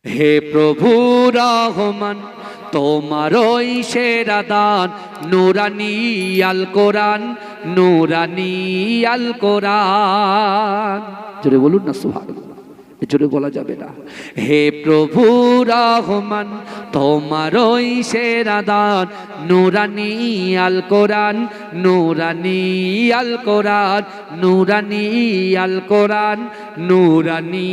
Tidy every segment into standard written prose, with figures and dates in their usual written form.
হে প্রভু রহমান তোমারই সেরা দান, নুরানি আল কোরআন, নুরানি আল কোরআন। জোরে বলুন না সুবহানাল্লাহ, জোরে বলা যাবে না। হে প্রভু রহমান তোমারই সেরা দান, নুরানি আল কোরআন, নুরানি আল কোরআন, নুরানি আল কোরআন, নুরানি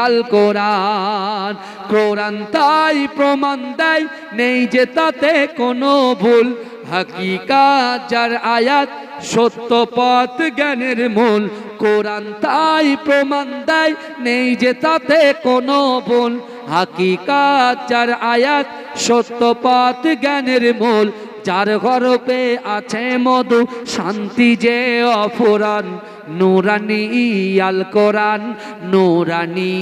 আল কোরআন। কোরআন তাই প্রমাণ দেয় নেই যে তাতে কোনো ভুল, হাকিকাত যার আয়াত সত্য পথ জ্ঞানের মূল। কোরআন তাই প্রমাণ দেয় নেই যে তাতে কোনো ভুল, হাকিকাত যার আয়াত সত্য পথ জ্ঞানের মূল। যার গর্ভে আছে মধু শান্তি যে অফুরান, নুরানি আল কোরআন, নুরানি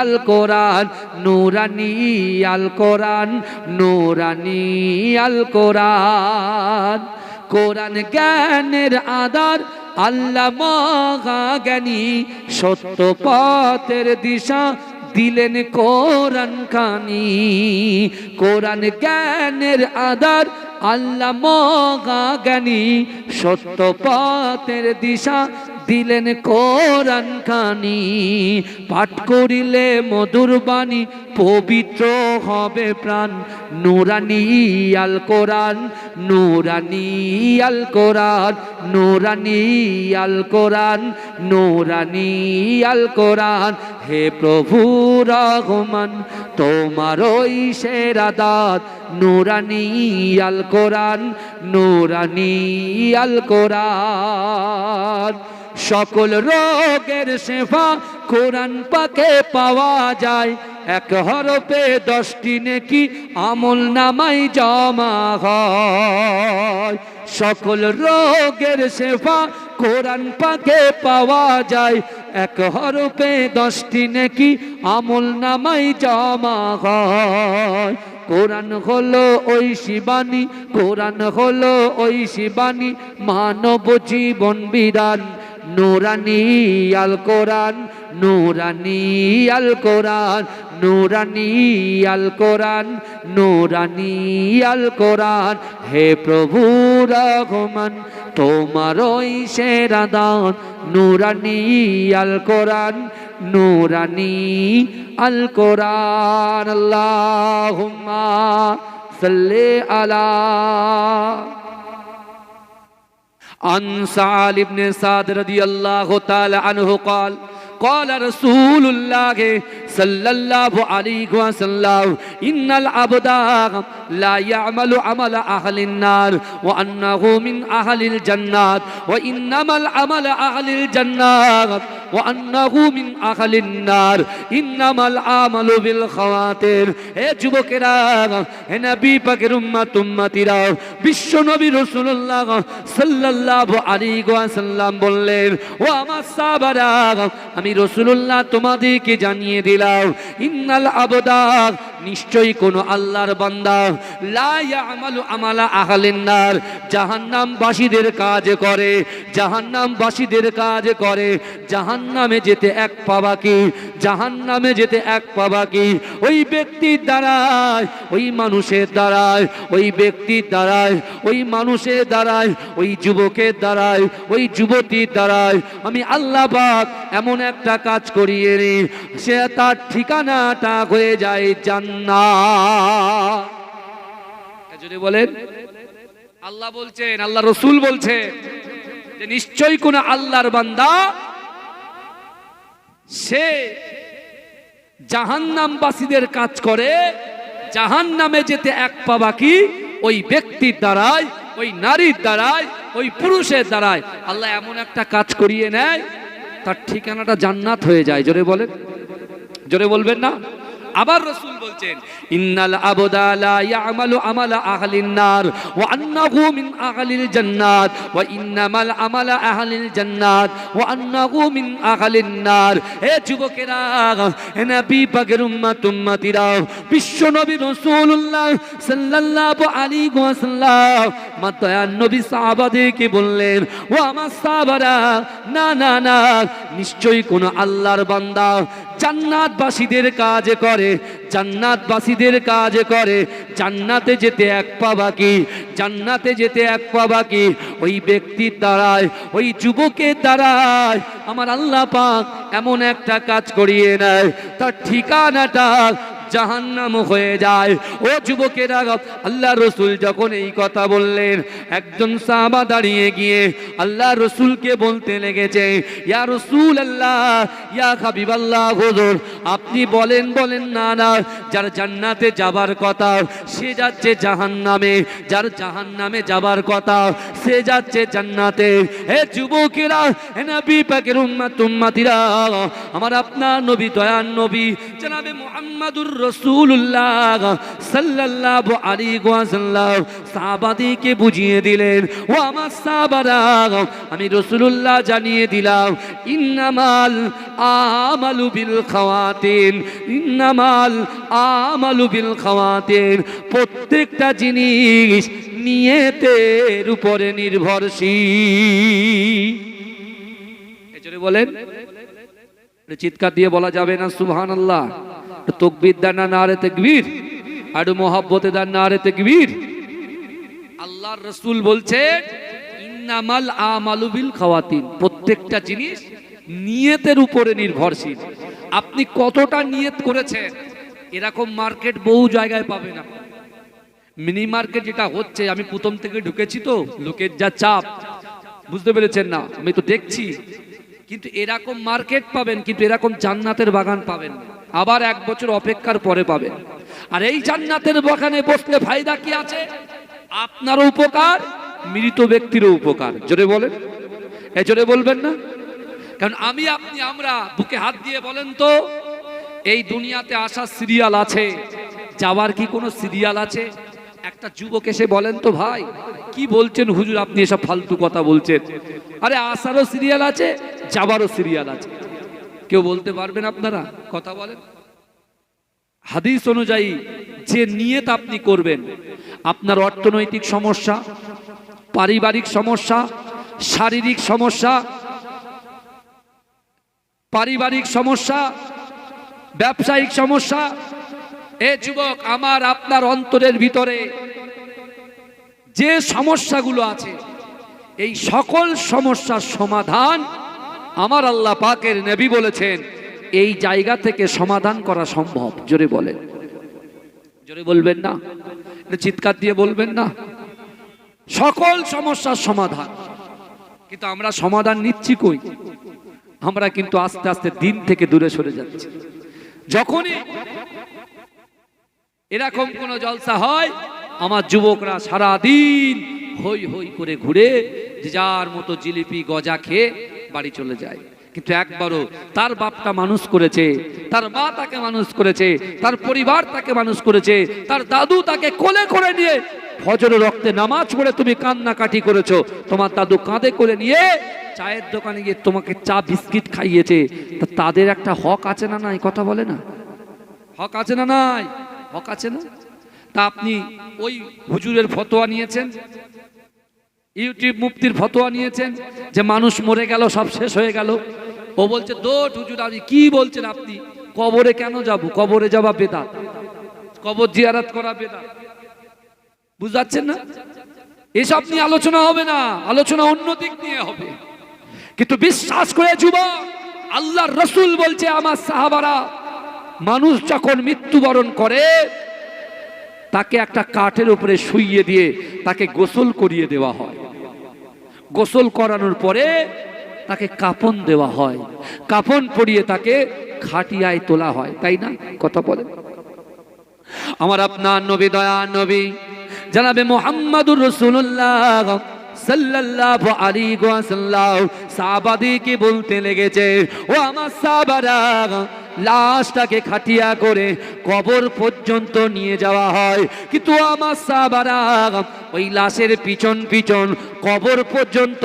আল কোরআন, নুরানি আল কোরআন, নুরানি আল কোরআন। কোরআন জ্ঞানের আধার, আল্লাহ মহা জ্ঞানী, সত্য পথের দিশা দিলেন কোরআন খানি। কোরআন জ্ঞানের আধার, আল্লাহ মহা জ্ঞানী, সত্য পথের দিশা দিলেন কোরআন খানি। পাঠ করিলে মধুর বাণী পবিত্র হবে প্রাণ, নুরানি আল কোরআন, নুরানি আল কোরআন, নুরানি আল কোরআন, নুরানি আল কোরআন। হে প্রভু রহমান তোমারই সেরা দান, নুরানি আল কোরআন, নুরানি আল কোরআন। সকল রোগের শেফা কোরআন পাকে পাওয়া যায়, এক হরফে 10টি নেকি আমল নামাই জমা হয়। সকল রোগের শেফা কোরআন পাকে পাওয়া যায়, এক হরফে 10টি নেকি আমল নামাই জমা হয়। কোরআন হলো ওই শিবানী, কোরআন হলো ওই শিবানী, মানব জীবন বিধান, নুরানি আল কোরআন, নুরানি আল কোরআন, নুরানি আল কোরআন, নুরানি আল কোরআন। হে প্রভু রহমান তোমারই সেরা দান, নুরানি আল কোরআন, নুরানি আল কোরআন। আল্লাহুম্মা সাল্লি আলা عن سعد بن سعد رضي الله تعالى عنه قال قال رسول الله صلى الله عليه وسلم إن العبد لا يعمل عمل أهل النار وأنه من أهل الجنة وإنما العمل أهل الجنة وأنه من أهل النار إنما العمل بالخواتيم। হে যুবকেরা, হে নবী পাকের উম্মত উম্মতিরা, বিশ্ব নবী রাসূলুল্লাহ সাল্লাল্লাহু আলাইহি ওয়াসাল্লাম বললেন, ও আমার সাহাবারা, আমি রাসূলুল্লাহ তোমাদেরকে জানিয়ে দিলাম, ইন্নাল আবদা, নিশ্চয়ই কোন আল্লাহর বান্দা, লা ইয়ামালু আমালা আহলিন নার, জাহান্নামবাসীদের কাজ করে, জাহান্নামবাসীদের কাজ করে। জাহান্নামে যেতে এক পা বাকি, জাহান্নামে যেতে এক পা বাকি। ওই ব্যক্তির দ্বারায়, ওই মানুষের দ্বারায়, ওই ব্যক্তির দ্বারায়, ওই মানুষের দ্বারায়, ওই যুবকের দ্বারায়, ওই যুবতীর দ্বারায় আমি আল্লাহ পাক এমন একটা কাজ করিয়ে নি, সে তার ঠিকানাটা হয়ে যায় জান্নাত। যদি বলেন, আল্লাহ বলছেন, আল্লাহ রাসূল বলছেন যে নিশ্চয়ই কোন আল্লাহর বান্দা, সে জাহান্নামবাসীদের কাজ করে, জাহান্নামে যেতে এক পা বাকি। ওই ব্যক্তির দ্বারায়, ওই নারীর দ্বারায়, ওই পুরুষের দ্বারায় আল্লাহ এমন একটা কাজ করিয়ে নেয়, তার ঠিকানাটা জান্নাত হয়ে যায়। জোরে বলেন, জোরে বলবেন না? আবার রাসূল বলছেন, ইন্নাল আবদা লা ইয়ামালু আমালা আহলিন নার ওয়া আন্নাহু মিন আহলিল জান্নাত ওয়া ইন্নামাল আমালা আহলিল জান্নাত ওয়া আন্নাহু মিন আহলিন নার। হে যুবকেরা, হে নবী পাকের উম্মত উম্মতিরা, বিশ্ব নবী রাসূলুল্লাহ সাল্লাল্লাহু আলাইহি ওয়াসাল্লাম মাতায়ান নবী সাহাবাদেরকে বললেন, ও আমার সাহাবারা, না না না, নিশ্চয়ই কোন আল্লাহর বান্দা জান্নাতবাসীদের কাজ করে, জান্নাতবাসীদের কাজ করে, জান্নাতে যেতে এক পা বাকি, জান্নাতে যেতে এক পা বাকি। ওই ব্যক্তির দ্বারায়, ওই যুবকের দ্বারায় আমার আল্লাহ পাক এমন একটা কাজ করিয়ে নেয়, তার ঠিকানাটা জাহান্নাম হয়ে যায়। ও যুবকেরা, আল্লাহ রসুল যখন এই কথা বললেন, একজন সাহাবা দাঁড়িয়ে গিয়ে আল্লাহ রসুলকে বলতে লেগেছে, ইয়া রাসূলুল্লাহ, ইয়া হাবিবাল্লাহ, হুজুর আপনি বলেন না না, যার জান্নাতে যাবার কথা সে যাচ্ছে জাহান্নামে, যার জাহান্নামে যাবার কথা সে যাচ্ছে জান্নাতে। হে যুবকেরা, হে নবী পাকের উম্মতিরা, আমার আপনার নবী, দয়ার নবী জনাবে মুহাম্মদুর রাসূলুল্লাহ সাল্লাল্লাহু আলাইহি ওয়াসাল্লাম সাহাবাদেরকে বুঝিয়ে দিলেন, ও আমার সাহাবারা, আমি রাসূলুল্লাহ জানিয়ে দিলাম, ইন্নামাল আমালু বিল খাওয়াতিন, ইন্নামাল আমালু বিল খাওয়াতিন, প্রত্যেকটা জিনিস নিয়তের উপরে নির্ভরশীল। এজন্য বলেন, চিৎকার দিয়ে বলা যাবে না সুবহানাল্লাহ? তকবীর দেন না নারে তাকবীর, আর মোহাব্বতে দেন নারে তাকবীর। আল্লাহর রাসূল বলছেন, ইন্নামাল আমালু বিল খাওয়াতিন, প্রত্যেকটা জিনিস নিয়তের উপরে নির্ভরশীল। আপনি কতটা নিয়ত করেছেন, এরকম মার্কেট বহু জায়গায় পাবেন না। মিনি মার্কেট যেটা হচ্ছে, আমি প্রথম থেকে ঢুকেছি তো, লোকের যা চাপ, বুঝতে পেরেছেন না? আমি তো দেখছি, কিন্তু এরকম মার্কেট পাবেন, কিন্তু এরকম জান্নাতের বাগান পাবেন না। আবার 1 বছর অপেক্ষার পরে পাবেন। আর এই জান্নাতের বাগানে বসলে ফায়দা কি আছে? আপনারও উপকার, মৃত ব্যক্তিরও উপকার। জোরে বলেন, জোরে বলবেন না? কারণ আমি আপনি আমরা বুকে হাত দিয়ে বলেন তো, এই দুনিয়াতে আসার সিরিয়াল আছে, যাওয়ার কি কোনো সিরিয়াল আছে? একটা যুবক এসে বলেন তো, ভাই কি বলছেন হুজুর, আপনি এসব ফালতু কথা বলছেন? আরে আসারও সিরিয়াল আছে, যাবারও সিরিয়াল আছে। কেউ বলতে পারবেন আপনারা? কথা বলেন। হাদিস অনুযায়ী যে নিয়ত আপনি করবেন, আপনার অর্থনৈতিক সমস্যা, পারিবারিক সমস্যা, শারীরিক সমস্যা, পারিবারিক সমস্যা, ব্যবসায়িক সমস্যা, এ যুবক আমার আপনার অন্তরের ভিতরে যে সমস্যাগুলো আছে, এই সকল সমস্যার সমাধান আমার আল্লাহ পাকের নবী বলেছেন, এই জায়গা থেকে সমাধান করা সম্ভব। জোরে বলেন, জোরে বলবেন না? চিৎকার দিয়ে বলবেন না? সকল সমস্যার সমাধান। কিন্তু আমরা সমাধান নিচ্ছি কই? আমরা কিন্তু আস্তে আস্তে দিন থেকে দূরে সরে যাচ্ছি। যখনই এরকম কোন জলসা হয়, আমার যুবকরা সারা দিন হই হই করে ঘুরে যে যার মতো জিলিপি গজা খেয়ে বাড়ি চলে যায়। কিন্তু একবারও তার বাপটা মানুষ করেছে, তার মা তাকে মানুষ করেছে, তার পরিবার তাকে মানুষ করেছে, তার দাদু তাকে কোলে করে নিয়ে ফজরের রক্তে নামাজ পড়ে তুমি কান্নাকাটি করেছো, তোমার দাদু কাঁধে করে নিয়ে চায়ের দোকানে গিয়ে তোমাকে চা বিস্কিট খাইয়েছে, তা তাদের একটা হক আছে না নাই? কথা বলে না? হক আছে না নাই? হক আছে না? তা আপনি ওই হুজুরের ফতোয়া নিয়েছেন, ইউটিউব মুফতির ফতোয়া নিয়েছেন যে মানুষ মরে গেল, সব শেষ হয়ে গেল। ও বলছে দোট হুজুর, আপনি কি বলছেন? আপনি কবরে কেন যাব? কবরে যাওয়া বেদাত, কবর জিয়ারত করা বেদাত। বুঝাচ্ছেন না? এসব নিয়ে আলোচনা হবে না, আলোচনা অন্য দিক নিয়ে হবে। কিন্তু বিশ্বাস করে যুবক, আল্লাহর রাসূল বলছে, আমার সাহাবারা মানুষ যখন মৃত্যুবরণ করে, তাকে একটা কাঠের উপরে শুইয়ে দিয়ে তাকে গোসল করিয়ে দেওয়া হয়। গোসল করানোর পরে তাকে কাফন দেওয়া হয়, কাফন পরিয়ে তাকে খাটিয়ায় তোলা হয়, তাই না? কথা বলেন। আমার আপনার নবী, দয়ার নবী জনাবে মুহাম্মদুর রাসূলুল্লাহ সাল্লাল্লাহু আলাইহি ওয়াসাল্লাম সাহাবাদেরকে বলতে লেগেছে, ও আমার সাহাবারা, লাশটাকে খাটিয়া করে কবর পর্যন্ত নিয়ে যাওয়া হয়, কিন্তু আমার সাহাবারা ওই লাশের পিছন পিছন কবর পর্যন্ত,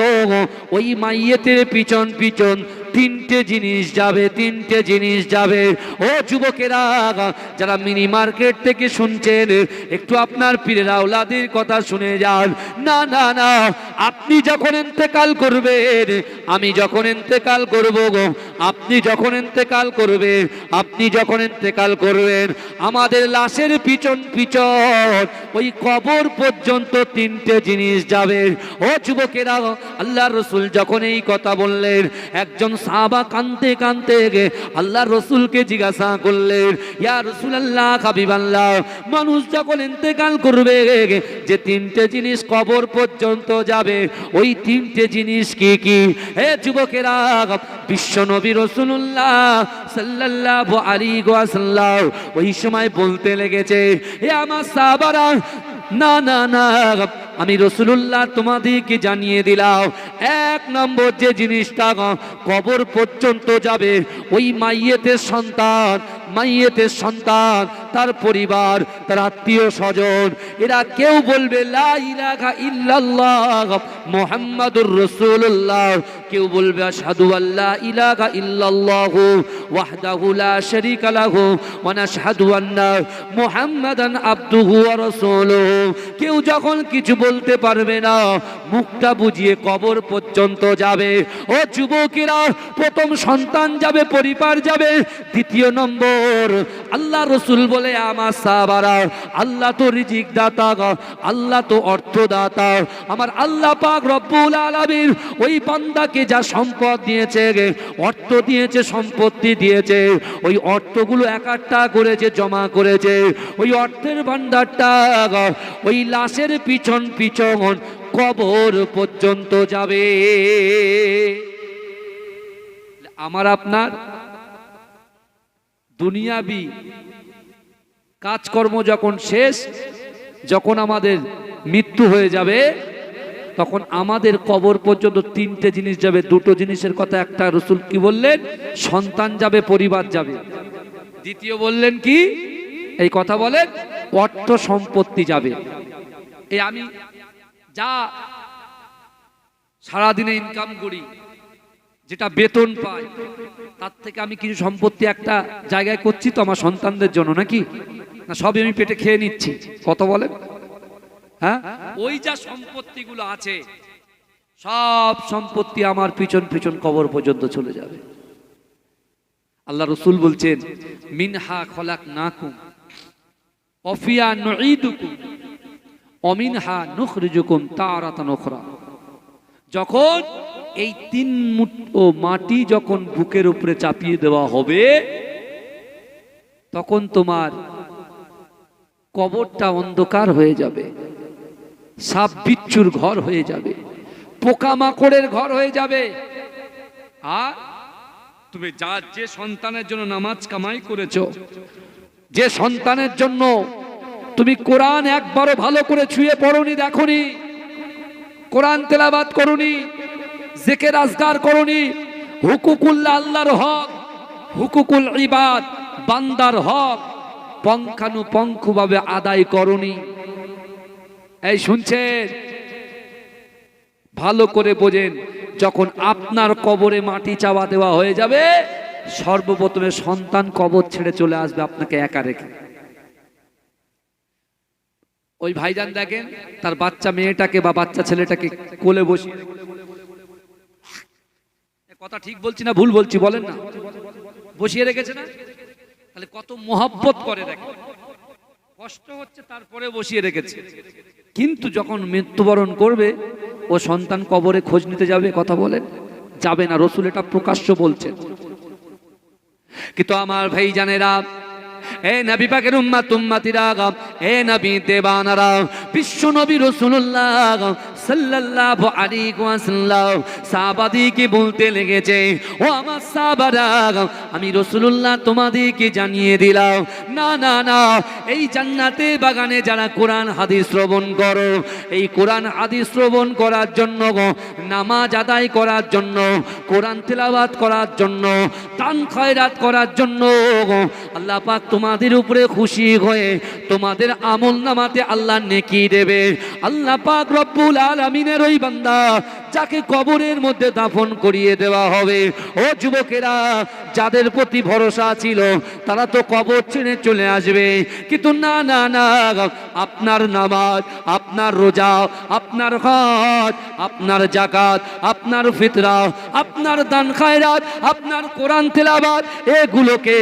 ওই মাইয়েতের পিছন পিছন তিনটে জিনিস যাবে, তিনটে জিনিস যাবে। ও যুবকেরা যারা মিনি মার্কেট থেকে শুনছেন, একটু আপনার পীরের আওলাদের কথা শুনে যান। না না না, আপনি যখন ইন্তেকাল করবেন, আমি যখন ইন্তেকাল করব গো, আপনি যখন ইন্তেকাল করবেন, আপনি যখন ইন্তেকাল করবেন, আমাদের লাশের পিছন পিছন ওই কবর পর্যন্ত তিনটে জিনিস যাবে। ও যুবকেরা, আল্লাহর রাসূল যখন এই কথা বললেন, একজন সাহাবা কাঁদতে কাঁদতে আল্লাহর রাসূলকে জিজ্ঞাসা করলেন, ইয়া রাসূলুল্লাহ, হাবিবাল্লাহ, মানুষ যখন ইন্তেকাল করবে যে তিনটে জিনিস কবর পর্যন্ত যাবে, ওই তিনটে জিনিস কি কি? হে যুবকেরা, বিশ্ব নবী রাসূলুল্লাহ সাল্লাল্লাহু আলাইহি ওয়াসাল্লাম ওই সময় বলতে লেগেছে, হে আমার সাহাবারা, না না না, আমি রাসূলুল্লাহ তোমাদেরকে জানিয়ে দিলাম, এক নম্বর যে জিনিসটা কবর পর্যন্ত যাবে, ওই মাইয়েতের সন্তান, মাইয়েতের সন্তান, তার পরিবার, তার আত্মীয় স্বজন, এরা কেউ বলবে লা ইলাহা ইল্লাল্লাহ মুহাম্মাদুর রাসূলুল্লাহ, কেউ বলবে আশহাদু আল্লা ইলাহা ইল্লাল্লাহ ওয়াহদাহু লা শারীকা লাহু ওয়া নাশহাদু আন্না মুহাম্মাদান আবদুহু ওয়া রাসূলুহু। কেউ যখন কিছু বলতে পারবে না, মুখটা বুজিয়ে কবর পর্যন্ত যাবে। ও যুবকেরা, প্রথম সন্তান যাবে, পরিবার যাবে, দ্বিতীয় নম্বর আল্লাহ রাসূল বলে, আমার সাহাবারা, আল্লাহ তো রিজিক দাতা, আল্লাহ তো অর্থদাতা, আমার আল্লাহ পাক রব্বুল আলামিন ওই বান্দাকে যা সম্পদ দিয়েছে, অর্থ দিয়েছে, সম্পত্তি দিয়েছে, ওই অর্থগুলো একটা করেছে, জমা করেছে, ওই অর্থের ভান্ডারটা ওই লাশের পিছন পিছন কবর পর্যন্ত যাবে। আমার আপনার দুনিয়াবি কাজকর্ম যখন শেষ, যখন আমাদের মৃত্যু হয়ে যাবে, তখন আমাদের কবর পর্যন্ত তিনটে জিনিস যাবে। দুটো জিনিসের কথা একটা রাসূল কি বললেন? সন্তান যাবে, পরিবার যাবে। দ্বিতীয় বললেন কি? এই কথা বলেন, অর্থ সম্পত্তি যাবে। এই আমি যা সারাদিনে ইনকাম করি, যেটা বেতন পাই, তার থেকে আমি কিছু সম্পত্তি একটা জায়গায় করছি তো আমার সন্তানদের জন্য, নাকি না সবই আমি পেটে খেয়ে নিচ্ছি? কত বলেন? হ্যাঁ, ওই যা সম্পত্তিগুলো আছে, সব সম্পত্তি আমার পিছন পিছন কবর পর্যন্ত চলে যাবে। আল্লাহ রাসূল বলছেন, মিনহা খলাকনাকুম ওয়া ফিহা নুঈদুকুম ওয়া মিনহা নুখরিজুকুম তারাতান উখরা। যখন এই তিন মুঠো মাটি যখন বুকের উপরে চাপিয়ে দেওয়া হবে, তখন তোমার কবরটা অন্ধকার হয়ে যাবে, সাপ বিচ্ছুর ঘর হয়ে যাবে, পোকামাকড়ের ঘর হয়ে যাবে। আর তুমি যে সন্তানের জন্য নামাজ কামাই করেছো, যে সন্তানের জন্য তুমি কোরআন একবারও ভালো করে ছুঁয়ে পড়োনি, দেখোনি, কোরআন তেলাওয়াত করোনি, জিকির আজকার করোনি, হুকুকুল্লাহ আল্লাহর হক, হুকুকুল ইবাদ বান্দার হক পঙ্খানুপঙ্খভাবে আদায় করোনি। এই শুনছেন? ভালো করে বোঝেন, যখন আপনার কবরে মাটি চাওয়া দেওয়া হয়ে যাবে, সর্বপ্রথমে সন্তান কবর ছেড়ে চলে আসবে আপনাকে একা রেখে। ওই ভাইজান দেখেন, তার বাচ্চা মেয়েটাকে বা বাচ্চা ছেলেটাকে কোলে বসিয়ে, কথা ঠিক বলছি না ভুল বলছি বলেন না, বসিয়ে রেখেছে না? তাহলে কত মোহাব্বত করে, দেখেন, কষ্ট হচ্ছে তারপরে বসিয়ে রেখেছে। কিন্তু যখন মৃত্যুবরণ করবে, ও সন্তান কবরে খোঁজ নিতে যাবে? কথা বলেন, যাবে না। রাসূল এটা প্রকাশ্য বলছেন। কিন্তু আমার ভাইজানেরা, এ নবী পাকের উম্মত উম্মতিরা, এ নবী দেবানারা, বিশ্ব নবী রাসূলুল্লাহ সাল্লাল্লাহু আলাইহি ওয়াসাল্লাম সাহাবাদেরকে বলতে লেগেছে, ও আমার সাহাবারা, আমি রাসূলুল্লাহ তোমাদেরকে জানিয়ে দিলাম, না না না, এই জান্নাতে বাগানে যারা কোরআন হাদিস শ্রবণ করো, এই কোরআন হাদিস শ্রবণ করার জন্য, নামাজ আদায় করার জন্য, কোরআন তেলাওয়াত করার জন্য, দান খয়রাত করার জন্য, আল্লাহ পাক তোমাদের উপরে খুশি হয়ে তোমাদের আমল নামাতে আল্লাহ নেকি দেবে। আল্লাহ পাক রব্বুল আলামিনের ওই বান্দা যাকে কবরের মধ্যে দাফন করিয়ে দেওয়া হবে। ও যুবকেরা, যাদের প্রতি ভরসা ছিল তারা তো কবর ছেড়ে চলে আসবে, কিন্তু না না না, আপনার নামাজ, আপনার রোজা, আপনার হজ, আপনার যাকাত, আপনার ফিতরা, আপনার দান খায়রাত, আপনার কোরআন তেলাওয়াত, এগুলোকে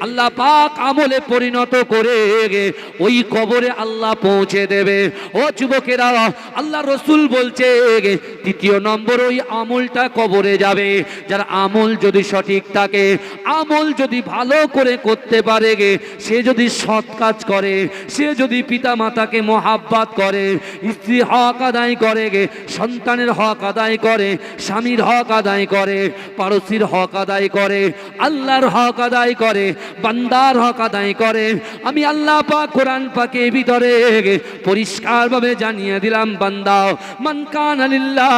আল্লাহ পাক আমলে পরিণত করে ওই কবরে আল্লাহ পৌঁছে দেবে। ও যুবকেরা, আল্লাহ রসুল বলছে তৃতীয় নম্বর ওই আমলটা কবরে যাবে। যার আমল যদি সঠিক থাকে, আমল যদি ভালো করে করতে পারে, সে যদি সৎ কাজ করে, সে যদি পিতা মাতাকে মোহাব্বত করে, স্ত্রী হক আদায় করে, সন্তানের হক আদায় করে, স্বামীর হক আদায় করে, পাড়োশির হক আদায় করে, আল্লাহর হক আদায় করে, বান্দার হক আদায় করে, আমি আল্লাহ পাক কোরআন পাকে ভিতরে পরিষ্কারভাবে জানিয়ে দিলাম, বান্দা মান কানা লিল্লাহ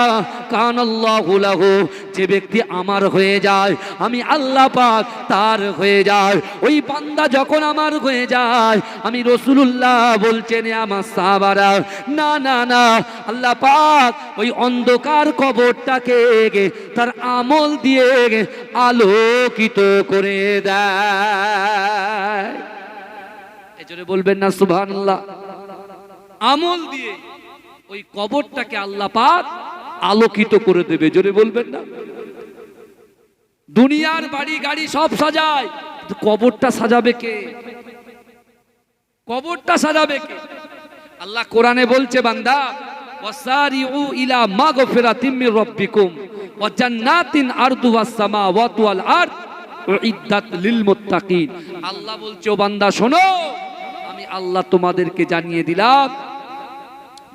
কানাল্লাহু লাহু, যে ব্যক্তি আমার হয়ে যায় আমি আল্লাহ পাক তার হয়ে যায়। ওই বান্দা যখন আমার হয়ে যায়, আমি রাসূলুল্লাহ বলছেন আমার সাহাবারা, না না না, আল্লাহ পাক ওই অন্ধকার কবরটাকে তার আমল দিয়ে আলোকিত করে দেয়। এজন্য বলবেন না সুবহানাল্লাহ। আমল দিয়ে ওই কবরটাকে আল্লাহ পাক আলোকিত করে দেবে, জোরে বলবেন না। দুনিয়ার বাড়ি গাড়ি সব সাজায়, কবরটা সাজাবে কে? কবরটা সাজাবে কে? আল্লাহ কোরআনে বলছে, বান্দা ওয়াসারিউ ইলা মাগফিরাতিম মির রাব্বিকুম ওয়া জান্নাতিন আরদুহাস সামাওয়াতু ওয়াল আরদ উইদ্দাত লিল মুত্তাকিন। আল্লাহ বলছে, ও বান্দা শোনো, আমি আল্লাহ তোমাদেরকে জানিয়ে দিলাম,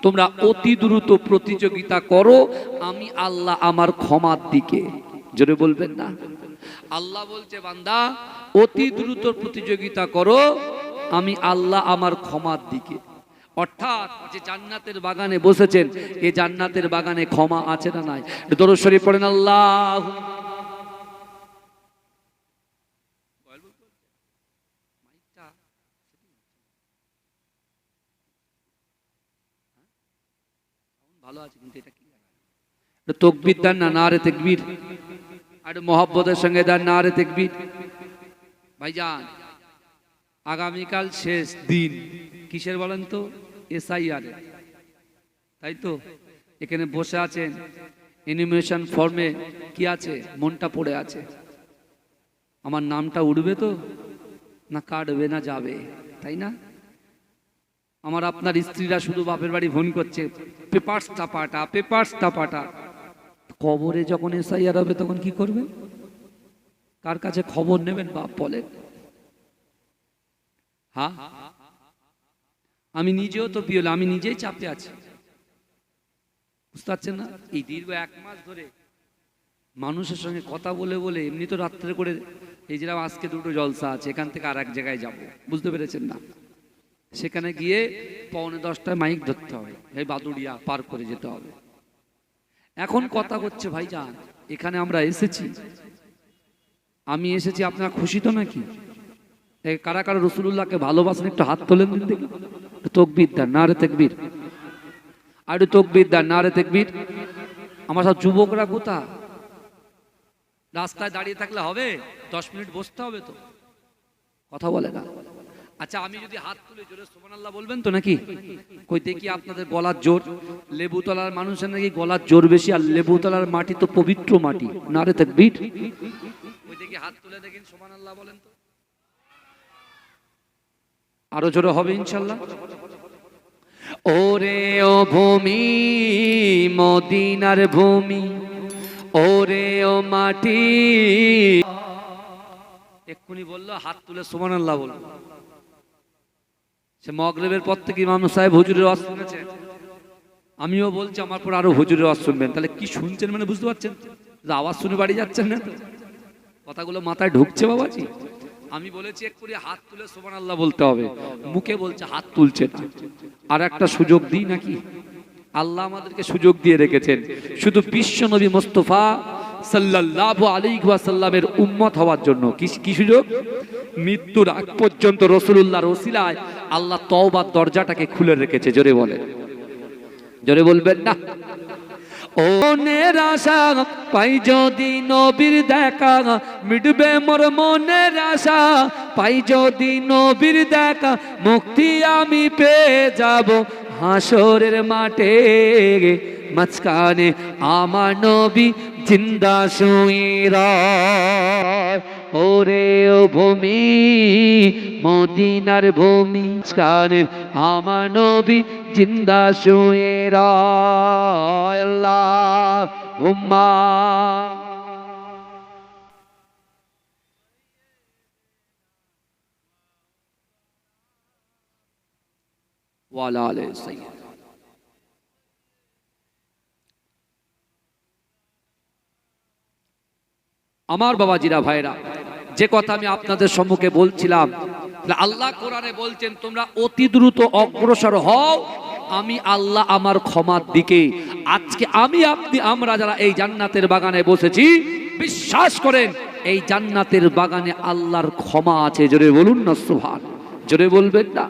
তোমরা অতি দ্রুত প্রতিযোগিতা করো আমি আল্লাহ আমার ক্ষমার দিকে। জোরে বলবেন না। আল্লাহ বলছে, বান্দা অতি দ্রুত প্রতিযোগিতা করো আমি আল্লাহ আমার ক্ষমার দিকে। অর্থাৎ যে জান্নাতের বাগানে বসেছেন, এই জান্নাতের বাগানে ক্ষমা আছে না নাই? দরুদ শরীফ পড়েন। আল্লাহ ভালো আছে, কিন্তু এটা কি তকবীর দেন না, নারে তাকবীর, আর মোহাব্বতের সঙ্গে দেন নারে তাকবীর। ভাইজান, আগামীকাল শেষ দিন কিসের বলেন তো? এসআইআর, তাই তো? এখানে বসে আছেন, এনিমেশন ফর্মে কি আছে? মনটা পড়ে আছে, আমার নামটা উঠবে তো না কাটবে না যাবে, তাই না? আমার আপনার স্ত্রীরা শুধু বাপের বাড়ি ফোন করছে, পেপারসটা পাটা, পেপারসটা পাটা। কবরে যখন এসআইআর হবে তখন কি করবেন? কার কাছে খবর নেবেন? বাপ বলেন। হ্যাঁ, আমি নিজেও তো বিয়ে, আমি নিজেই চাপে আছি, বুঝতে পারছেন না? এই দীর্ঘ 1 মাস ধরে মানুষের সঙ্গে কথা বলে বলে এমনি তো রাত্রে করে, এই যে আজকে 2টো জলসা আছে, এখান থেকে আর এক জায়গায় যাব, বুঝতে পেরেছেন না? সেখানে গিয়ে 9:45টায় মাইক ধরতে হবে, এই বাদুড়িয়া পার করে যেতে হবে। এখন কথা হচ্ছে, ভাইজান এখানে আমরা এসেছি, আমি এসেছি, আপনারা খুশি তো নাকি? কারা কারা রাসূলুল্লাহকে ভালোবাসেন একটু হাত তোলেন দিন দেখি। তাকবীর দেন, নারে তাকবীর, আর তাকবীর দেন, নারে তাকবীর। আমার সব যুবকরা কোথা? রাস্তায় দাঁড়িয়ে থাকলে হবে? 10 মিনিট বসতে হবে তো, কথা বলে না। আচ্ছা, আমি যদি হাত তুলে জোরে সুবহানাল্লাহ বলবেন তো নাকি? কই দেখি আপনাদের গলার জোর। লেবুতলার মানুষের নাকি গলার জোর বেশি, আর লেবুতলার মাটি তো পবিত্র মাটি। নারে তাকবীর। কই দেখি হাত তুলে দেখেন, সুবহানাল্লাহ বলেন তো। আরো জোরে হবে ইনশাআল্লাহ। ওরে ও ভূমি, মদিনার ভূমি, ওরে ও মাটি। এক্ষুনি বললো হাত তুলে সুবহানাল্লাহ বলবো। সে মাগরিবের পর থেকে ইমাম সাহেব হুজুরের ওয়াজ শুনেছে, আমিও বলছি আমার পর আরো হুজুরের ওয়াজ শুনবেন। তাহলে কি শুনছেন মানে বুঝতে পারছেন? আওয়াজ শুনে বাড়ি যাচ্ছেন না তো? কথাগুলো মাথায় ঢুকছে বাবাজি? আমি বলেছি এক্ষুনি হাত তুলে সুবহানাল্লাহ বলতে হবে, মুখে বলছে হাত তুলছে না। আর একটা সুযোগ দিই নাকি? আল্লাহ আমাদেরকে সুযোগ দিয়ে রেখেছেন শুধু বিশ্ব নবী মুস্তাফা সাল্লাল্লাহু আলাইহি ওয়াসাল্লামের উম্মত হওয়ার জন্য। কি সুযোগ? মৃত্যুর আগ পর্যন্ত রাসূলুল্লাহর ওসিলায় আল্লাহ তওবার দরজাটাকে খুলে রেখেছে। জোরে বলেন জোরে বলবেন না। ও মনের আশা পাই যদি নবীর দেখা, মিটবে মোর মনের আশা পাই যদি নবীর দেখা, মুক্তি আমি পেয়ে যাব হাসরের মাঠে, মাঝখানে আমার নবী জিন্দা শুয়ে রয়। ওরে ও ভূমি মদিনার ভূমি, মাঝখানে আমার নবী জিন্দা শুয়ে রয়। আল্লাহুম্মা ওয়ালা আলে সাইয়্যিদ। আমার বাবাজিরা ভাইরা, যে কথা আমি আপনাদের সম্মুখে বলছিলাম, আল্লাহ কোরআনে বলছেন তোমরা অতি দ্রুত অগ্রসর হও, আমি আল্লাহ আমার ক্ষমার দিকে। আজকে আমি আপনি আমরা যারা এই জান্নাতের বাগানে বসেছি, বিশ্বাস করেন এই জান্নাতের বাগানে আল্লাহর ক্ষমা আছে। জোরে বলুন না সুবহান, জোরে বলবেন না।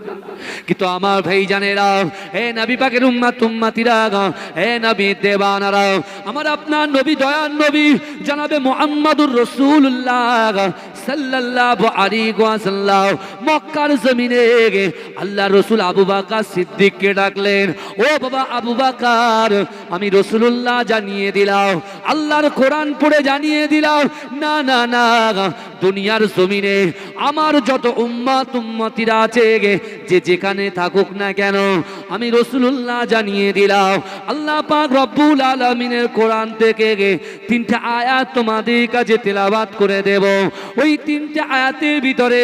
কিন্তু আমার ভাই জানেরা, হে নবী পাকের উম্মত উম্মতিরা, হে নবী দেবানারা, আমার আপনার নবী দয়ার নবী জনাবে মুহাম্মদুর রাসূলুল্লাহ সাল্লাল্লাহু আলাইহি ওয়াসাল্লাম মক্কার জমিনে আল্লাহ রাসূল আবু বকর সিদ্দিককে ডাকলেন, ও বাবা আবু বকর, আমি রাসূলুল্লাহ জানিয়ে দিলাম, আল্লাহর কোরআন পড়ে জানিয়ে দিলাম, না না না, দুনিয়ার জমিনে আমার যত উম্মত উম্মতিরা আছে, যে যেখানে থাকুক না কেন, আমি রাসূলুল্লাহ জানিয়ে দিলাম, আল্লাহ পাক রব্বুল আলামিনের কোরআন থেকে তিনটা আয়াত তোমাদের কাছে তেলাওয়াত করে দেব। ওই তিনটা আয়াতের ভিতরে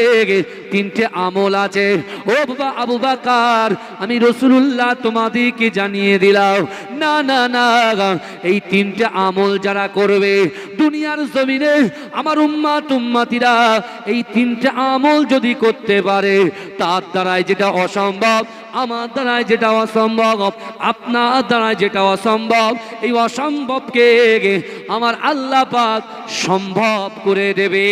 তিনটে আমল আছে। ও বাবা আবু বকর, আমি রাসূলুল্লাহ তোমাদেরকে জানিয়ে দিলাম, না না না, এই তিনটে আমল যারা করবে দুনিয়ার জমিনে, আমার উম্মত উম্মতিরা এই তিনটে আমল যদি করতে পারে, তার দ্বারাই যেটা অসম্ভব, আমার দ্বারাই যেটা অসম্ভব, আপনার দ্বারাই যেটা অসম্ভব, এই অসম্ভবকে আমার আল্লাহ পাক সম্ভব করে দেবে।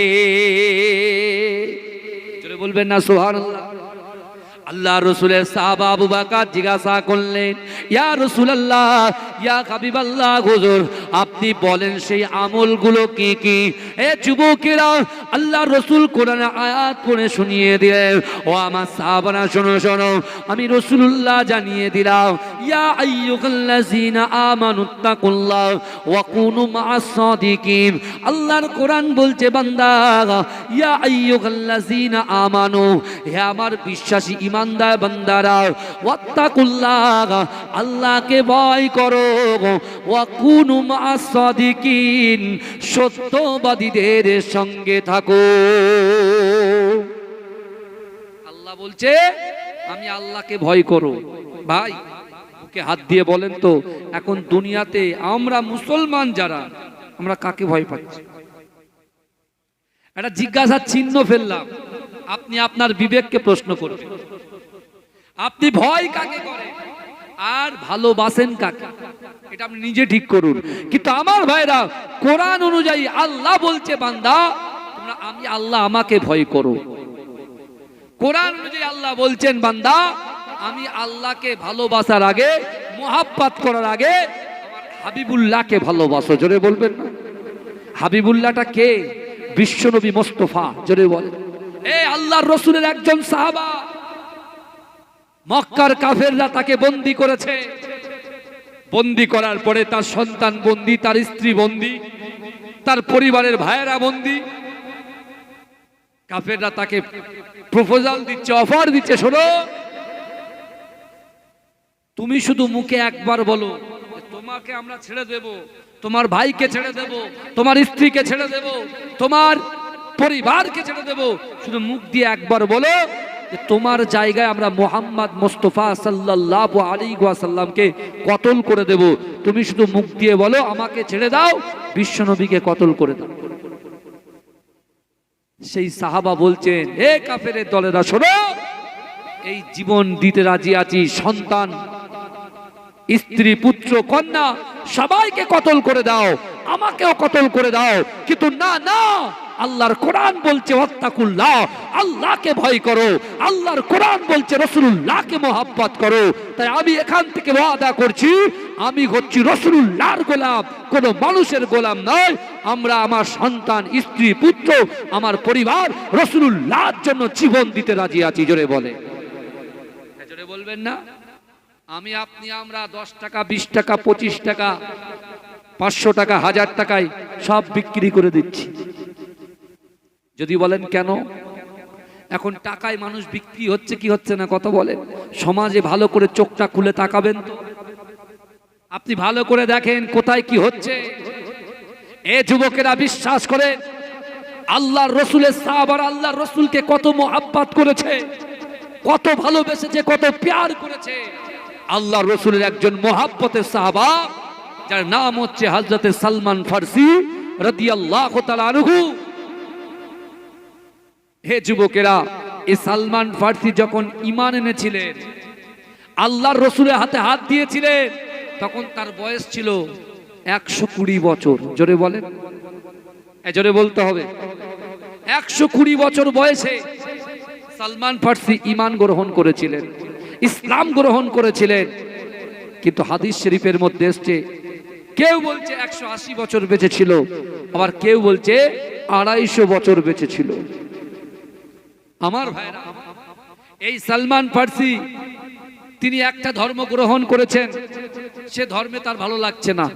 বলবেন না সুবহানাল্লাহ। আল্লাহ রসুলের সাহাবা আবু বকর জিজ্ঞাসা করলেন, ইয়া রাসূলুল্লাহ, ইয়া হাবিবাল্লাহ, হুজুর আপনি বলেন সেই আমলগুলো কি কি? এ যুবকেরা, আল্লাহ রসুল কোরআনে আয়াত পড়ে শুনিয়ে দিলেন, ও আমার সাহাবারা শোনো শোনো, আমি রাসূলুল্লাহ জানিয়ে দিলাম, ইয়া আইয়ুহাল্লাযীনা আমানুত্তাকুল্লাহ ওয়া কুনু মা'আস সাদিকিন। আল্লাহর কোরআন বলছে, বান্দা, ইয়া আইয়ুহাল্লাযীনা আমানু, হে আমার বিশ্বাসী ইমানদার বান্দারা, ওয়াত্তাকুল্লাহ, আল্লাহকে ভয় করো, ওয়া কুনু মা'আস সাদিকিন, সত্যবাদীদের সঙ্গে থাকো। আল্লাহ বলছে আমি আল্লাহকে ভয় করো। ভাই ওকে হাত দিয়ে বলেন তো, এখন দুনিয়াতে আমরা মুসলমান যারা, আমরা কাকে ভয় পাচ্ছি? একটা জিজ্ঞাসার চিহ্ন ফেললাম, আপনি আপনার বিবেককে প্রশ্ন করবেন, আপনি ভয় কাকে করেন আর ভালোবাসেন কাকে? এটা আপনি নিজে ঠিক করুন। কিন্তু আমার ভাইরা, কোরআন অনুযায়ী আল্লাহ বলছে, বান্দা তোমরা আমি আল্লাহ আমাকে ভয় করো। কোরআন অনুযায়ী আল্লাহ বলছেন, বান্দা আমি আল্লাহকে ভালোবাসার আগে, মুহাব্বত করার আগে আমার হাবিবুল্লাহকে ভালোবাসো। জোরে বলবেন না। হাবিবুল্লাহটা কে? বিশ্বনবী মুস্তাফা। জোরে বলেন। এই আল্লাহর রাসূলের একজন সাহাবা, মক্কার কাফেররা তাকে বন্দী করেছে। বন্দী করার পরে তার সন্তান বন্দী, তার স্ত্রী বন্দী, তার পরিবারের ভাইয়েরা বন্দী। কাফেররা তাকে প্রপোজাল দিচ্ছে, অফার দিচ্ছে, শোনো তুমি শুধু মুখে একবার বলো তোমাকে আমরা ছেড়ে দেব, তোমার ভাইকে ছেড়ে দেব, তোমার স্ত্রীকে ছেড়ে দেব, তোমার পরিবারকে ছেড়ে দেব, শুধু মুখ দিয়ে একবার বলো যে তোমার জায়গায় আমরা মুহাম্মদ মুস্তাফা সাল্লাল্লাহু আলাইহি ওয়াসাল্লামকে কতল করে দেব। তুমি শুধু মুখ দিয়ে বলো আমাকে ছেড়ে দাও, বিশ্বনবীকে কতল করে দাও। সেই সাহাবা বলছেন, এ কাফেরের দলেরা শোনো, এই জীবন দিতে রাজি আছি, সন্তান, স্ত্রী, পুত্র, কন্যা সবাইকে কতল করে দাও, আমাকেও কতল করে দাও, কিন্তু না না, আল্লাহর কোরআন বলছে ওয়াত্তাকুল্লাহ, আল্লাহকে ভয় করো। আল্লাহর কোরআন বলছে রাসূলুল্লাহকে মহব্বত করো। তাই আমি এখান থেকে ওয়াদা করছি, আমি হচ্ছি রাসূলুল্লাহর গোলাম, কোনো মানুষের গোলাম নয়। আমরা আমার সন্তান, স্ত্রী, পুত্র, আমার পরিবার রাসূলুল্লাহর জন্য জীবন দিতে রাজি আছি। জোরে বলে, জোরে বলবেন না? আমি আপনি আমরা 10 টাকা, 20 টাকা, 25 টাকা, 500 টাকা, 1000 টাকায় সব বিক্রি করে দিচ্ছি। যদি বলেন কেন? এখন টাকায় মানুষ বিক্রি হচ্ছে কি হচ্ছে না কথা বলেন? সমাজে ভালো করে চোখটা খুলে তাকাবেন তো, আপনি ভালো করে দেখেন কোথায় কি হচ্ছে। এ যুবকেরা বিশ্বাস করে আল্লাহর রাসূলের সাহাবারা আল্লাহর রাসূলকে কত মহব্বত করেছে, কত ভালোবেসেছে, কত প্যার করেছে। আল্লাহর রাসূলের একজন মহব্বতের সাহাবা যার নাম হচ্ছে হযরত সালমান ফারসি রাদিয়াল্লাহু তাআলা আনহু। হে যুবকেরা, এই সালমান ফারসি যখন ঈমান এনেছিলেন, আল্লাহর রাসূলের হাতে হাত দিয়েছিলেন, তখন তার বয়স ছিল 120 বছর। জোরে বলেন, জোরে বলতে হবে। 120 বছর বয়সে সালমান ফারসি ঈমান গ্রহণ করেছিলেন, ইসলাম গ্রহণ করেছিলেন। কিন্তু হাদিস শরীফের মধ্যে এসেছে, কেউ বলছে 180 বছর বেঁচে ছিল, আবার কেউ বলছে 250 বছর বেঁচে ছিল। আমার ভাইরা, এই সালমান ফারসি তিনি একটা ধর্ম গ্রহণ করেছেন, সে ধর্মে তার ভালো লাগছে না,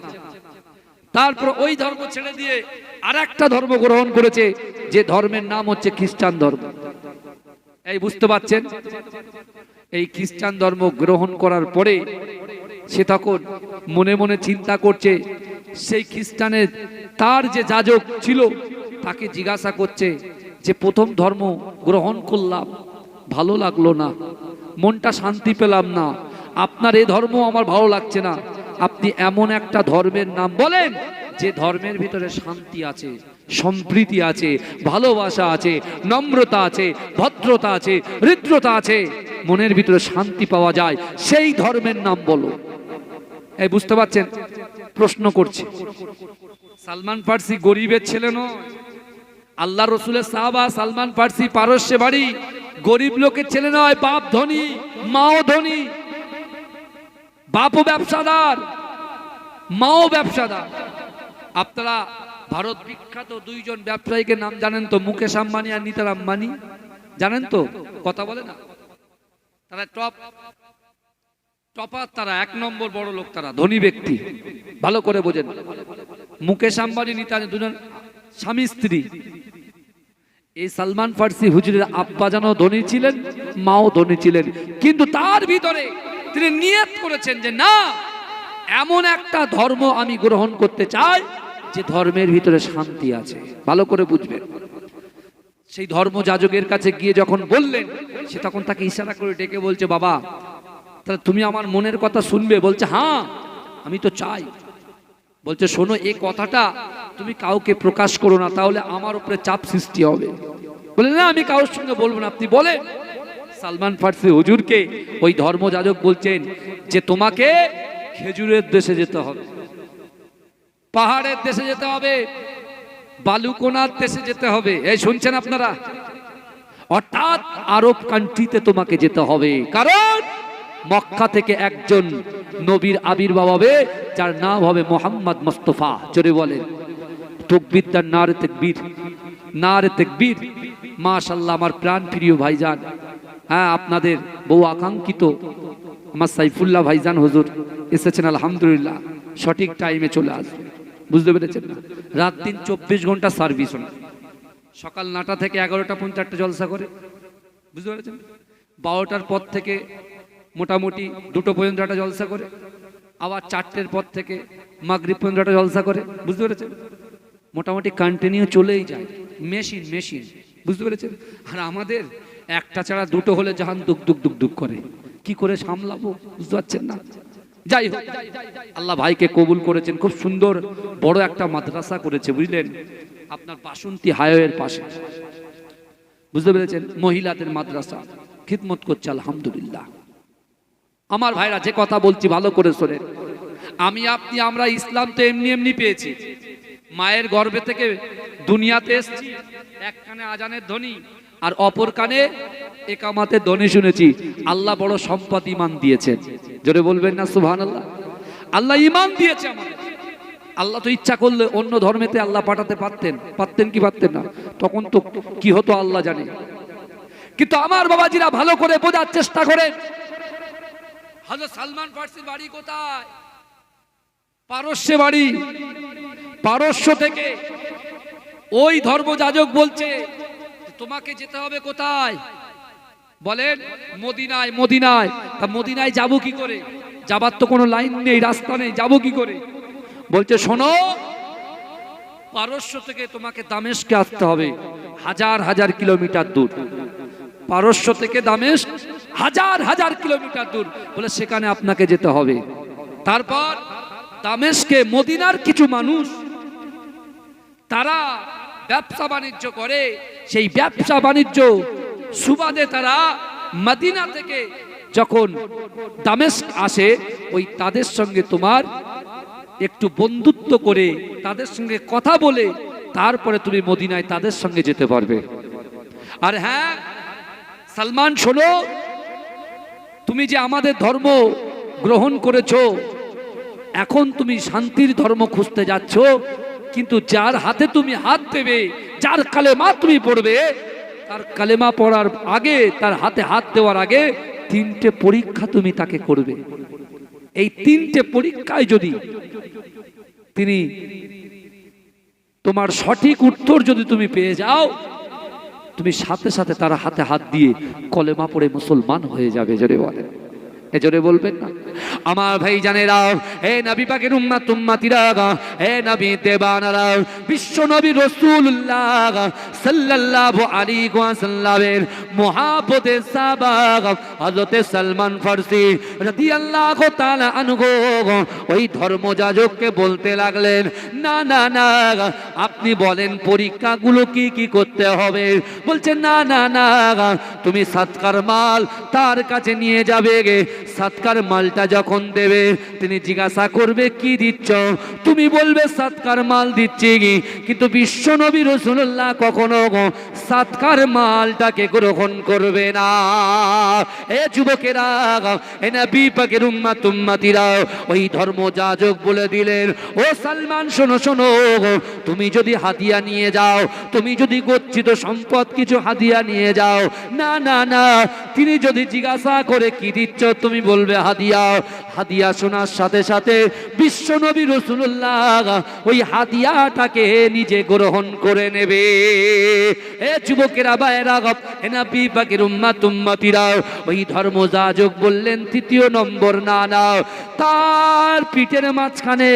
তারপর ওই ধর্ম ছেড়ে দিয়ে আরেকটা ধর্ম গ্রহণ করেছে, যে ধর্মের নাম হচ্ছে খ্রিস্টান ধর্ম। এই বুঝতে পারছেন? এই খ্রিস্টান ধর্ম গ্রহণ করার পরে সে তখন মনে মনে চিন্তা করছে, সেই খ্রিস্টানের তার যে যাজক ছিল তাকে জিজ্ঞাসা করছে যে প্রথম ধর্ম গ্রহণ করলাম, ভালো লাগলো না, মনটা শান্তি পেলাম না, আপনার এই ধর্ম আমার ভালো লাগছে না, আপনি এমন একটা ধর্মের নাম বলেন যে ধর্মের ভিতরে শান্তি আছে, সম্প্রীতি আছে, ভালোবাসা আছে, নম্রতা আছে, ভদ্রতা আছে, হৃদ্রতা আছে, মনের ভিতরে শান্তি পাওয়া যায়, সেই ধর্মের নাম বলো। এই বুঝতে পারছেন? প্রশ্ন করছি। সালমান ফারসি গরিবের ছেলে নয়, আল্লাহ রসুলের সাহাবা। সালমান ফারসি পারস্যে বাড়ি, গরিব লোকের ছেলে নয়, বাপ ধনী, মাও ধনী, বাপও ব্যবসাদার, মাও ব্যবসাদার। আপনারা ভারত বিখ্যাত দুইজন ব্যবসায়ীকে নাম জানেন তো? মুকেশ আম্বানি আর নিতার আম্বানি, জানেন তো? কথা বলে না? তারা টপার, তারা 1 নম্বর বড় লোক, তারা ধনী ব্যক্তি। ভালো করে বোঝেন, মুকেশ আম্বানি, নিতার দুজন স্বামী স্ত্রী। এই সালমান ফারসি হুজুরের আব্বা জানো ধনী ছিলেন, মাও ধনী ছিলেন, কিন্তু তার ভিতরে তিনি নিয়ত করেছেন যে না, এমন একটা ধর্ম আমি গ্রহণ করতে চাই যে ধর্মের ভিতরে শান্তি আছে। ভালো করে বুঝবেন। সেই ধর্ম যাজকের কাছে গিয়ে যখন বললেন, সে তখন তাকে ইশারা করে ডেকে বলছে, বাবা তাহলে তুমি আমার মনের কথা শুনবে? বলছে হ্যাঁ, আমি তো চাই। বলছে শোনো, এই কথাটা তুমি কাউকে প্রকাশ করো না, তাহলে আমার উপরে চাপ সৃষ্টি হবে। বলে না, আমি কারোর সঙ্গে বলবো না, আপনি বলেন। সালমান ফারসি হুজুরকে ওই ধর্মযাজক বলছেন যে তোমাকে খেজুরের দেশে যেতে হবে, পাহাড়ের দেশে যেতে হবে, বালুকোনার দেশে যেতে হবে। এই শুনছেন আপনারা? অর্থাৎ আরব কান্ট্রিতে তোমাকে যেতে হবে, কারণ মক্কা থেকে একজন নবীর আবির্ভাব হবে, যার নাম হবে মোহাম্মদ মুস্তাফা। জোরে বলেন তাকবীর, তার নারে তাকবীর, নারে তাকবীর। মাশাআল্লাহ, আমার প্রাণ প্রিয় ভাইজান, হ্যাঁ আপনাদের বহু আকাঙ্ক্ষিত আমার সাইফুল্লাহ ভাইজান হুজুর এসেছেন, আলহামদুলিল্লাহ সঠিক টাইমে চলে আসবে। বুঝতে পেরেছেন না? রাত দিন 24 ঘন্টা সার্ভিস হয়, সকাল 9টা থেকে 11টা পর্যন্ত একটা জলসা করে। বুঝতে পেরেছেন? 12টার পর থেকে মোটামুটি 2টো পর্যন্ত একটা জলসা করে, আবার 4টের পর থেকে মাগরিব পর্যন্ত একটা জলসা করে। বুঝতে পেরেছেন? মোটামুটি কন্টিনিউ চলেই যায়, মেশিন। বুঝতে পেরেছেন? আর আমাদের একটা ছাড়া 2টো হলে জাহান দুক দুক দুক দুক করে, কি করে সামলাবো? বুঝতে পারছেন না? যাই হোক, আল্লাহ ভাইকে কবুল করেছেন, খুব সুন্দর বড় একটা মাদ্রাসা করেছে, বুঝলেন, আপনার বাসন্তী হাইওয়ের পাশে। বুঝতে পেরেছেন? মহিলাদের মাদ্রাসা, খিদমত করছে, আলহামদুলিল্লাহ। আমার ভাইরা, যে কথা বলছি ভালো করে শোনেন। আমরা ইসলাম তো এমনি এমনি পেয়েছি, মায়ের গর্ভে থেকে দুনিয়াতে এসেছি, এক কানে আজানের ধ্বনি আর অপর কানে একামাতের ধ্বনি শুনেছি। আল্লাহ বড় সম্পদ ঈমান দিয়েছেন, জোরে বলবেন না সুবহানাল্লাহ। আল্লাহ ঈমান দিয়েছে আমাদের। আল্লাহ তো ইচ্ছা করলে অন্য ধর্মেতে আল্লাহ পাঠাতে পারতেন কি পারতেন না? তখন তো কি হতো আল্লাহ জানে। কিন্তু আমার বাবাজিরা ভালো করে বোঝার চেষ্টা করেন, হযরত সালমান ফার্সির বাড়ি কোথায়? পারস্যে বাড়ি। পারস্য থেকে ওই ধর্মযাজক বলছে তোমাকে যেতে হবে কোথায়? বলেন মদিনায়। মদিনায়। তা মদিনায় যাবো কি করে? যাবার তো কোনো লাইন নেই, রাস্তা নেই, যাবো কি করে? বলছে শোনো, পারস্য থেকে তোমাকে দামেস্কে আসতে হবে, হাজার হাজার কিলোমিটার দূর। পারস্য থেকে দামেস্ক হাজার হাজার কিলোমিটার দূর, বলে সেখানে আপনাকে যেতে হবে। তারপর দামেস্কে মদিনার কিছু মানুষ তারা ব্যবসা বাণিজ্য করে, সেই ব্যবসা বাণিজ্য সুবাদে তারা মদিনা থেকে যখন দামেস্ক আসে, ওই তাদের সঙ্গে তোমার একটু বন্ধুত্ব করে তাদের সঙ্গে কথা বলে তারপরে তুমি মদিনায় তাদের সঙ্গে যেতে পারবে। আর হ্যাঁ সালমান শোনো, তুমি যে আমাদের ধর্ম গ্রহণ করেছো, এখন তুমি শান্তির ধর্ম খুঁজতে যাচ্ছ, কিন্তু যার হাতে তুমি হাত দেবে, যার কালেমা তুমি পড়বে, তার কালেমা পড়ার আগে, তার হাতে হাত দেওয়ার আগে 3টে পরীক্ষা তুমি তাকে করবে। এই 3টে পরীক্ষায় যদি তিনি তোমার সঠিক উত্তর যদি তুমি পেয়ে যাও, তুমি সাথে সাথে তার হাতে হাত দিয়ে কলেমা পড়ে মুসলমান হয়ে যাবে। জোরে বলেন, এজোরে বলবেন না আমার ভাই জানেরা, হে নবী পাকের উম্মত উম্মতিরা, হে নবী দেবানারা, বিশ্ব নবী রাসূলুল্লাহ সাল্লাল্লাহু আলাইহি ওয়াসাল্লামের মুহাব্বতে সাহাবা হযরত সালমান ফারসি রাদিয়াল্লাহু তাআলা আনহু ওই ধর্মযাজককে বলতে লাগলেন, না না না, আপনি বলেন পরীক্ষাগুলো কি কি করতে হবে? বলছে না না না, তুমি সাদকার মাল তার কাছে নিয়ে যাবে গে, সাদকার মালটা যখন দেবে তিনি জিজ্ঞাসা করবে কি দিচ্ছ, তুমি বলবে সাদকার মাল দিচ্ছি, কিন্তু বিশ্ব নবী রাসূলুল্লাহ কখনো সাদকার মালটাকে গ্রহণ করবে না। এ যুবকেরা, এ নবী পাকের উম্মত উম্মতিরা, ওই ধর্মযাজক বলে দিলেন, ও সালমান শোনো শোনো, তুমি যদি হাদিয়া নিয়ে যাও, তুমি যদি গচ্ছিত সম্পদ কিছু হাদিয়া নিয়ে যাও, না না না, তিনি যদি জিজ্ঞাসা করে কি দিচ্ছ, তুমি বলবে হাদিয়া। হাদিয়া শোনার সাথে সাথে বিশ্ব নবী রাসূলুল্লাহ ওই হাদিয়াটাকে নিজে গ্রহণ করে নেবে। এ যুবকেরা ভাইরা, এ নবী পাকের উম্মত উম্মতিরা, ওই ধর্মযাজক বললেন ৩য় নম্বর না নাও, তার পিঠের মাঝখানে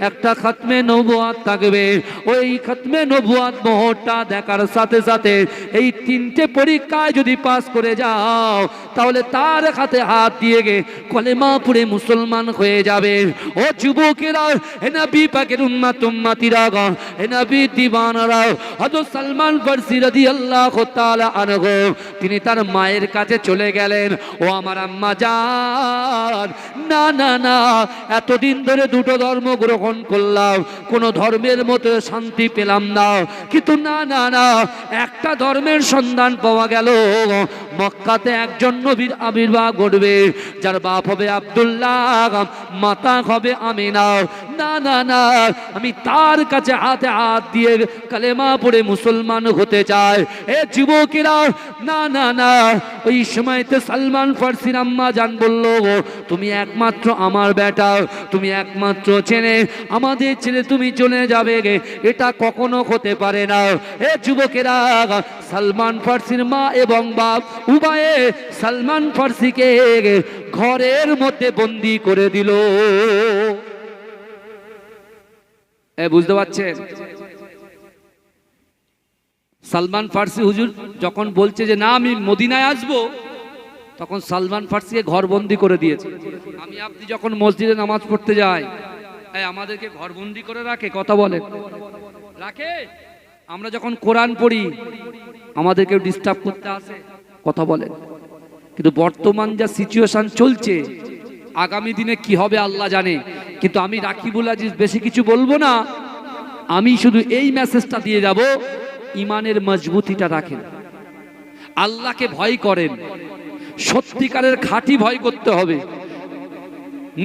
একটা খাতমে নবুয়াত থাকবে। ওই খাতমে নবুয়াত মোহরটা দেখার সাথে সাথে এই 3টে পরীক্ষায় যদি পাস করে যাও, তাহলে তার হাতে হাত দিয়ে কলেমা পড়ে মুসলমান হয়ে যাবে। ও যুবকেরা, হে নবী পাকের উম্মত উম্মতিরা, হে নবী দিওয়ানারা, হযরত সালমান ফারসি রাদিয়াল্লাহু তাআলা আনহু তিনি তার মায়ের কাছে চলে গেলেন, ও আমার আম্মা জান, না না না, এতদিন ধরে 2টো ধর্ম গ্রহণ করলাম, কোন ধর্মের মধ্যে শান্তি পেলাম না, কিন্তু না না না, একটা ধর্মের সন্ধান পাওয়া গেল। মক্কাতে একজন নবীর আবির্ভাব ঘটবে, যার বাপ হবে আব্দুল্লাহ, মাতা হবে আমিনা। না না না, আমি তার কাছে হাতে হাত দিয়ে কালেমা পড়ে মুসলমান হতে চাই। এ যুবকেরা, না না না, ওই সময়তে সালমান ফারসির আম্মা জান বলল, তুমি একমাত্র আমার বেটা, তুমি একমাত্র ছেলে, আমাদের ছেলে তুমি চলে যাবে গে, এটা কখনো হতে পারে না। এ যুবকেরা, সালমান ফারসির মা এবং বাপ উভয়ে সালমান ফারসিকে ঘরের মধ্যে বন্দী করে দিল। বুঝতে পারছেন? সালমান ফারসি হুজুর যখন বলছে যে না আমি মদিনায় আসবো, তখন সালমান ফারসিকে ঘরবন্দি করে দিয়েছে। আমি আপনি যখন মসজিদে নামাজ পড়তে যাই, আমাদেরকে ঘরবন্দি করে রাখে? কথা বলেন, রাখে? আমরা যখন কোরআন পড়ি আমাদেরকে ডিস্টার্ব করতে আসে? কথা বলেন। কিন্তু বর্তমান যা সিচুয়েশন চলছে, আগামী দিনে কি হবে আল্লাহ জানে। কিন্তু আমি রাকিবুল আজিজ বেশি কিছু বলবো না, আমি শুধু এই মেসেজটা দিয়ে যাব, ইমানের মজবুতিটা রাখেন, আল্লাহকে ভয় করেন, সত্যিকারের খাঁটি ভয় করতে হবে,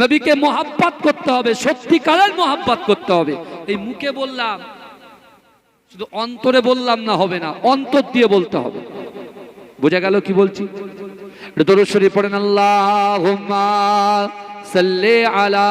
নবীকে মোহাব্বত করতে হবে, সত্যিকারের মোহাব্বত করতে হবে। এই মুখে বললাম, শুধু অন্তরে বললাম না, হবে না, অন্তর দিয়ে বলতে হবে। বোঝা গেল কি বলছি? দরুদ শরীফ পড়েন, আল্লাহুম্মা সাল্লি আলা